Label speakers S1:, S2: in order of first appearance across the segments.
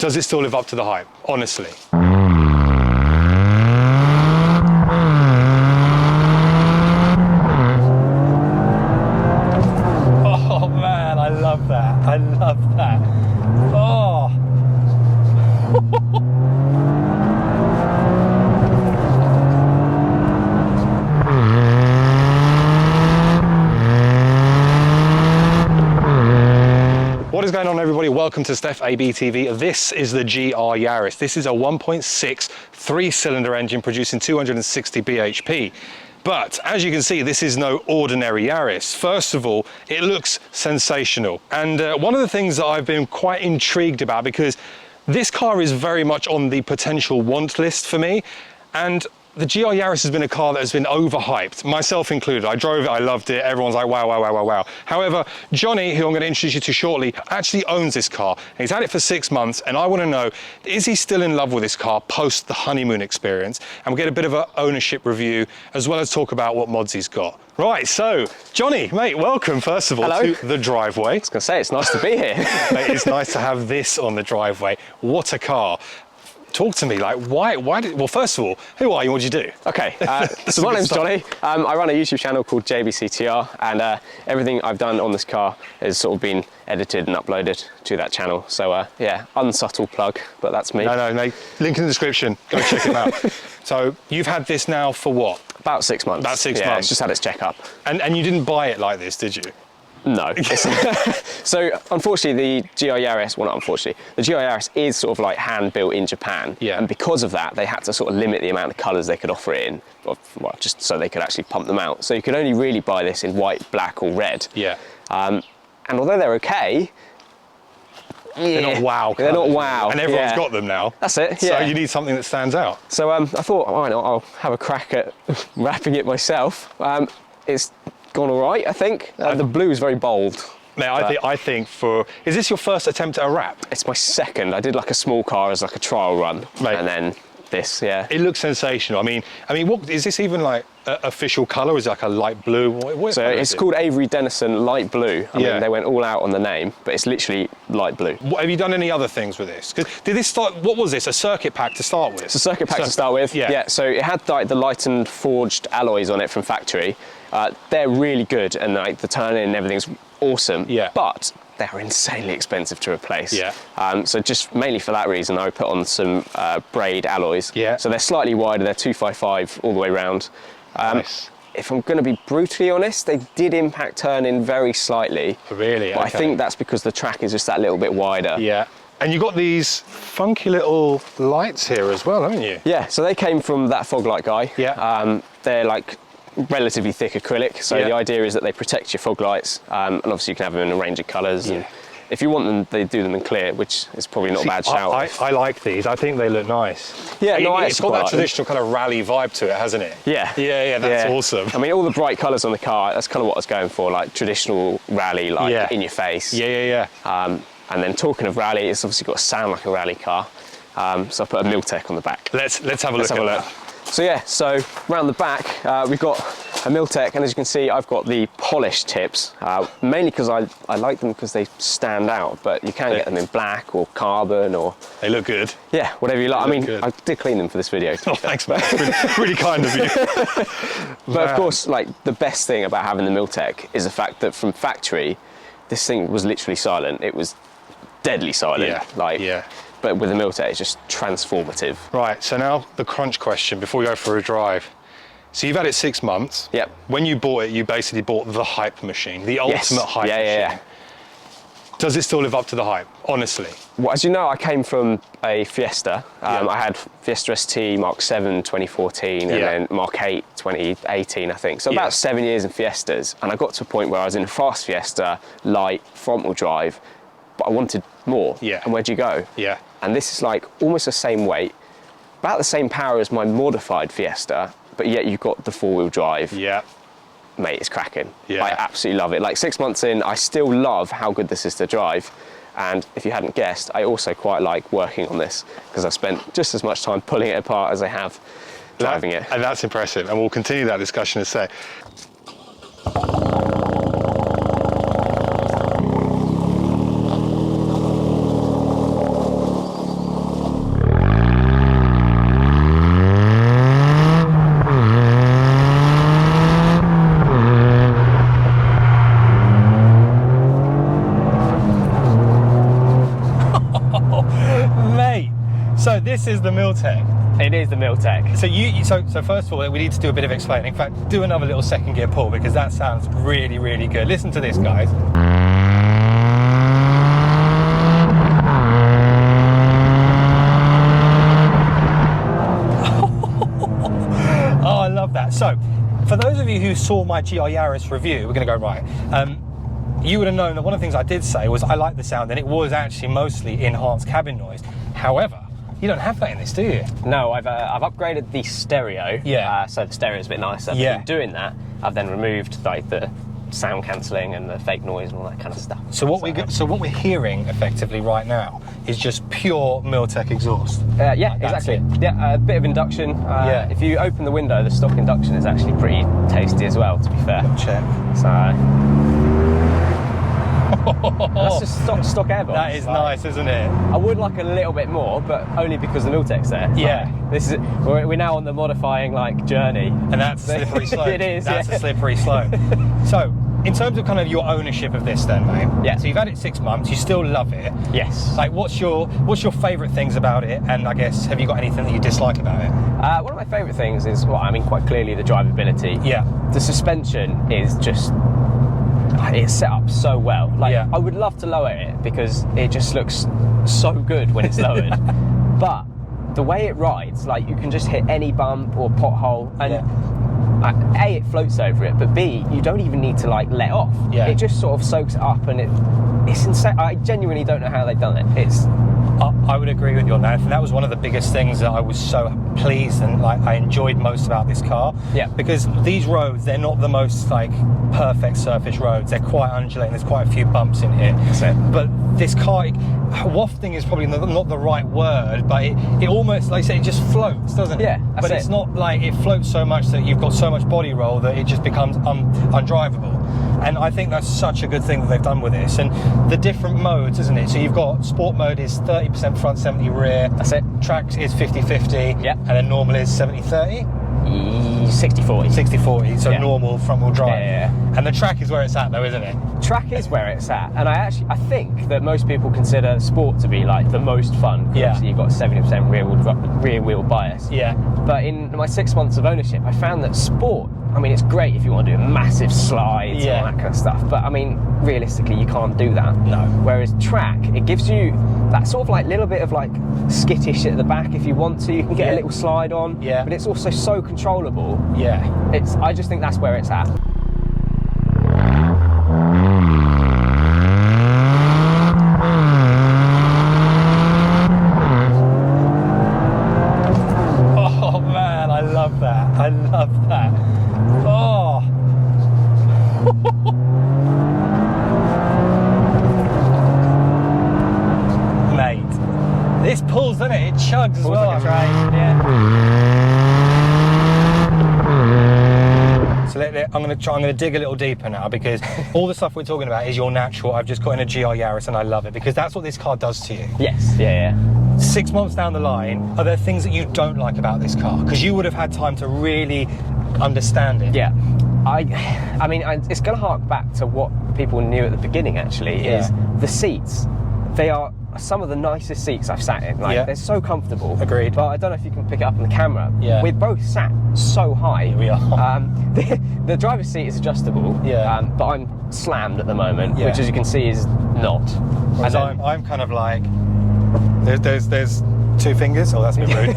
S1: Does it still live up to the hype? Honestly. Oh man, I love that. I love that. Oh. What is going on, everybody? Welcome to Stef ABtv. This is the GR Yaris. This is a 1.6 three-cylinder engine producing 260 bhp. But as you can see, this is no ordinary Yaris. First of all, it looks sensational. And one of the things that I've been quite intrigued about, because this car is very much on the potential want list for me. And the GR Yaris has been a car that has been overhyped, myself included. I drove it, I loved it. Everyone's like, wow, wow, wow, wow, wow. However, Johnny, who I'm going to introduce you to shortly, actually owns this car. He's had it for 6 months, and I want to know, is he still in love with this car post the honeymoon experience? And we'll get a bit of an ownership review, as well as talk about what mods he's got. Right, so, Johnny, mate, welcome, first of all,
S2: Hello.
S1: to the driveway.
S2: I was going to say, it's nice to be here.
S1: Mate, it's nice to have this on the driveway. What a car. Talk to me, like, why did, well, first of all, who are you, what do you do?
S2: Okay, so my name's Johnny. I run a YouTube channel called JBCTR, and everything I've done on this car has sort of been edited and uploaded to that channel. So yeah, unsubtle plug, but that's me.
S1: No, mate, link in the description, go check it out. So you've had this now for what?
S2: About 6 months.
S1: About 6
S2: yeah,
S1: months.
S2: It's just had its checkup.
S1: And you didn't buy it like this, did you?
S2: No. So unfortunately, the GR Yaris, well not unfortunately, the GR Yaris is sort of like hand built in Japan.
S1: Yeah.
S2: And because of that, they had to sort of limit the amount of colours they could offer it in, well, just so they could actually pump them out. So you could only really buy this in white, black or red.
S1: Yeah.
S2: And although they're okay,
S1: They're not wow.
S2: They're not wow.
S1: And everyone's got them now.
S2: That's it,
S1: So
S2: yeah.
S1: you need something that stands out.
S2: So I thought, why not, I'll have a crack at wrapping it myself. It's gone all right, I think. The blue is very bold.
S1: Now, I think is this your first attempt at a wrap?
S2: It's my second. I did like a small car as like a trial run.
S1: Mate.
S2: And then this, yeah.
S1: It looks sensational. I mean, what is this even like official colour? Is it like a light blue? What
S2: So it's called Avery Dennison Light Blue. I mean, they went all out on the name, but it's literally light blue.
S1: Have you done any other things with this? Did this start, what was this, a circuit pack to start with?
S2: It's a circuit pack to start with.
S1: Yeah.
S2: So it had like the lightened forged alloys on it from factory. They're really good, and like the turn-in and everything's awesome. Yeah. But they're insanely expensive to replace.
S1: Yeah.
S2: So just mainly for that reason, I put on some braid alloys.
S1: Yeah.
S2: So they're slightly wider. They're 255 all the way round.
S1: Nice.
S2: If I'm going to be brutally honest, they did impact turn-in very slightly.
S1: Really?
S2: But I think that's because the track is just that little bit wider.
S1: Yeah. And you've got these funky little lights here as well, haven't you?
S2: Yeah, so they came from that fog light guy.
S1: Yeah.
S2: They're like relatively thick acrylic, so the idea is that they protect your fog lights, and obviously you can have them in a range of colours. And if you want them, they do them in clear, which is probably not a bad shout.
S1: I like these. I think they look nice.
S2: Yeah, no,
S1: it's got that traditional kind of rally vibe to it, hasn't it?
S2: Yeah.
S1: Yeah, that's awesome.
S2: I mean, all the bright colours on the car, that's kind of what I was going for, like traditional rally, like in your face.
S1: Yeah.
S2: And then talking of rally, it's obviously got to sound like a rally car. So I put a Miltech on the because
S1: let's have a look at that.
S2: So yeah, so round the back, we've got a Miltech, and as you can see, I've got the polished tips, mainly because I like them because they stand out, but you can get them in black or carbon or...
S1: They look good.
S2: Yeah, whatever you like. I mean,
S1: good.
S2: I did clean them for this video.
S1: Oh, thanks, man. really kind of you.
S2: But of course, like, the best thing about having the Miltech is the fact that from factory, this thing was literally silent. It was deadly silent. But with the Miltech, it's just transformative.
S1: Right, so now the crunch question before we go for a drive. So you've had it 6 months.
S2: Yep.
S1: When you bought it, you basically bought the hype machine, the ultimate hype machine.
S2: Yeah.
S1: Does it still live up to the hype, honestly?
S2: Well, as you know, I came from a Fiesta. I had Fiesta ST Mark 7 2014 and then Mark 8 2018, I think. So about 7 years in Fiestas. And I got to a point where I was in a fast Fiesta, light, front-wheel drive, but I wanted more.
S1: Yeah.
S2: And where'd you go?
S1: Yeah.
S2: And this is like almost the same weight, about the same power as my modified Fiesta, but yet you've got the four-wheel drive.
S1: Yeah.
S2: Mate, it's cracking.
S1: Yeah.
S2: I absolutely love it. Like 6 months in, I still love how good this is to drive. And if you hadn't guessed, I also quite like working on this because I've spent just as much time pulling it apart as I have driving it.
S1: And that's impressive. And we'll continue that discussion in a sec. So this is the Miltech.
S2: It is the Miltech.
S1: So first of all, we need to do a bit of explaining. In fact, do another little second gear pull because that sounds really, really good. Listen to this, guys. Oh, I love that. So, for those of you who saw my GR Yaris review, we're going to go right. You would have known that one of the things I did say was I like the sound, and it was actually mostly enhanced cabin noise. However, you don't have that in this, do you?
S2: No, I've upgraded the stereo.
S1: Yeah.
S2: So the stereo is a bit nicer.
S1: Yeah.
S2: But in doing that, I've then removed like the sound cancelling and the fake noise and all that kind of stuff.
S1: So what we're hearing effectively right now is just pure Miltech exhaust.
S2: Yeah, exactly. Yeah, a bit of induction.
S1: Yeah.
S2: If you open the window, the stock induction is actually pretty tasty as well, to be fair.
S1: Check.
S2: So. That's just stock airbox.
S1: That is nice, isn't it?
S2: I would like a little bit more, but only because the Miltech's there.
S1: Yeah.
S2: This is we're now on the modifying journey.
S1: And that's a slippery slope.
S2: It is.
S1: That's a slippery slope. So, in terms of kind of your ownership of this, then, mate.
S2: Yeah.
S1: So you've had it 6 months. You still love it.
S2: Yes.
S1: Like, what's your favourite things about it? And I guess, have you got anything that you dislike about it?
S2: One of my favourite things is, quite clearly the drivability.
S1: Yeah.
S2: The suspension is just. It's set up so well. I would love to lower it because it just looks so good when it's lowered. But the way it rides, you can just hit any bump or pothole, and A, it floats over it, but B, you don't even need to let off.
S1: Yeah.
S2: It just sort of soaks it up, and it's insane. I genuinely don't know how they've done it.
S1: I would agree with you on that. And that was one of the biggest things that I was so pleased and I enjoyed most about this car.
S2: Yeah.
S1: Because these roads, they're not the most perfect surface roads. They're quite undulating. There's quite a few bumps in here.
S2: That's it.
S1: But this car, wafting is probably not the right word, but it almost, like I say, it just floats, doesn't it?
S2: Yeah, that's
S1: but it's not it floats so much that you've got so much body roll that it just becomes undrivable. And I think that's such a good thing that they've done with this. And the different modes, isn't it? So you've got sport mode is 30% front, 70 rear.
S2: That's it.
S1: Track is 50-50.
S2: Yeah.
S1: And then normal is 70-30.
S2: 60-40.
S1: 60-40, so
S2: Yeah.
S1: normal front wheel drive.
S2: Yeah.
S1: And the track is where it's at though, isn't it?
S2: Track is where it's at, and I think that most people consider sport to be the most fun. 'Cause
S1: Yeah.
S2: obviously you've got 70% rear wheel bias.
S1: Yeah.
S2: But in my 6 months of ownership, I found that sport, it's great if you want to do massive slides and all that kind of stuff, but realistically you can't do that.
S1: No.
S2: Whereas track, it gives you that sort of little bit of skittish at the back if you want to. You can get a little slide on,
S1: Yeah.
S2: but it's also so controllable.
S1: Yeah.
S2: I just think that's where it's at.
S1: Oh man, I love that. I love that. Oh. Mate, this pulls, doesn't it? It chugs as well.
S2: Like a train, yeah.
S1: So I'm going to dig a little deeper now because all the stuff we're talking about is your natural. I've just got in a GR Yaris and I love it because that's what this car does to you.
S2: Yes, yeah.
S1: 6 months down the line, are there things that you don't like about this car? Because you would have had time to really understand it.
S2: Yeah. It's going to hark back to what people knew at the beginning, actually, is the seats. They are some of the nicest seats I've sat in. They're so comfortable.
S1: Agreed.
S2: But I don't know if you can pick it up on the camera.
S1: Yeah.
S2: We're both sat so high.
S1: Here we are.
S2: The driver's seat is adjustable.
S1: Yeah.
S2: But I'm slammed at the moment,
S1: Yeah.
S2: which, as you can see, is not.
S1: Whereas I'm kind of there's two fingers. Oh, that's a bit rude.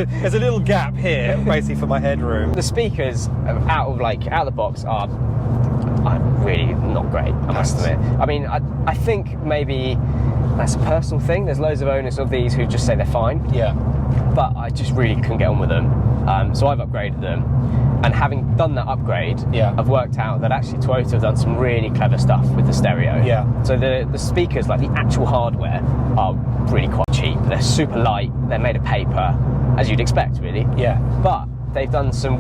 S1: there's a little gap here, basically for my headroom.
S2: The speakers out of the box are really not great, I must admit. I think maybe that's a personal thing. There's loads of owners of these who just say they're fine.
S1: Yeah.
S2: But I just really couldn't get on with them. So I've upgraded them. And having done that upgrade, I've worked out that actually Toyota have done some really clever stuff with the stereo.
S1: Yeah.
S2: So the speakers, the actual hardware, are really quite cheap. They're super light. They're made of paper, as you'd expect, really.
S1: Yeah.
S2: But they've done some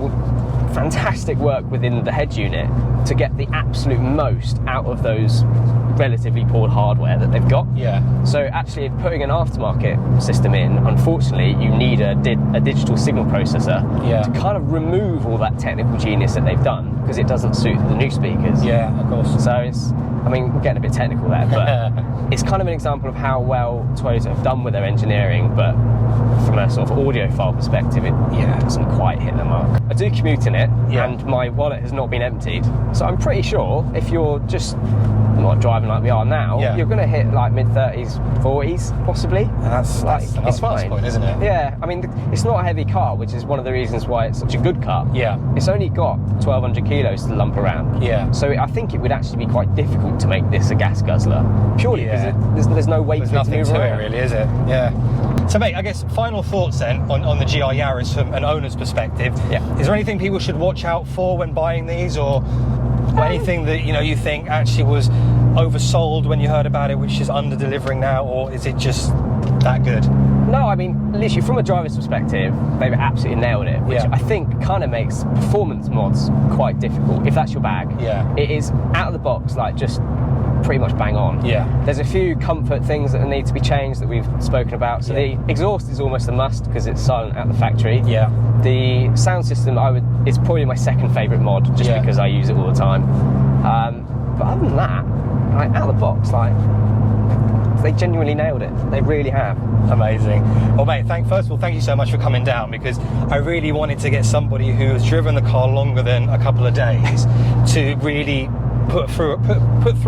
S2: fantastic work within the head unit to get the absolute most out of those relatively poor hardware that they've got.
S1: Yeah.
S2: So actually putting an aftermarket system in, unfortunately, you need a digital signal processor to kind of remove all that technical genius that they've done, because it doesn't suit the new speakers.
S1: Yeah, of course.
S2: So it's, I mean, we're getting a bit technical there, but it's kind of an example of how well Toyota have done with their engineering, but from a sort of audiophile perspective, it doesn't quite hit the mark. I do commute in it, and my wallet has not been emptied, so I'm pretty sure if you're just not driving like we are now, you're going to hit like mid-30s, 40s, possibly. And that's it's fine,
S1: point, isn't it?
S2: Yeah, I mean, it's not a heavy car, which is one of the reasons why it's such a good car. Yeah. It's only got 1,200 kilos to lump around. Yeah. So I think it would actually be quite difficult to make this a gas guzzler, purely because there's no weight.
S1: There's nothing to it, really, is it? Yeah. So, mate, I guess final thoughts then on the GR Yaris from an owner's perspective. Yeah. Is there anything people should watch out for when buying these, or anything that you think actually was oversold when you heard about it, which is under delivering now, or is it just that good?
S2: No, I mean, literally from a driver's perspective, they've absolutely nailed it, which I think kind of makes performance mods quite difficult, if that's your bag. Yeah. It is out of the box, like just pretty much bang on. Yeah. There's a few comfort things that need to be changed that we've spoken about. So the exhaust is almost a must because it's silent at the factory. Yeah. The sound system is probably my second favourite mod, just because I use it all the time. But other than that, like, out of the box, like, they genuinely nailed it. They really have. Amazing.
S1: Well, mate, first of all, thank you so much for coming down, because I really wanted to get somebody who has driven the car longer than a couple of days to really put through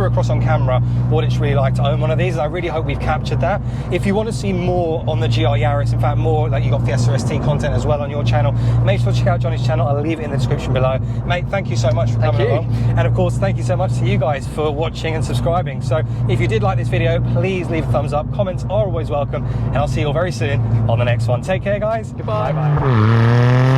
S1: across on camera what it's really like to own one of these, and I really hope we've captured that. If you want to see more on the GR Yaris, in fact more, like, you got Fiesta ST content as well on your channel, make sure to check out Johnny's channel. I'll leave it in the description below. Mate, thank you so much for coming along, and of course thank you so much to you guys for watching and subscribing. So if you did like this video, please leave a thumbs up. Comments are always welcome, and I'll see you all very soon on the next one. Take care, guys.
S2: Goodbye. Bye.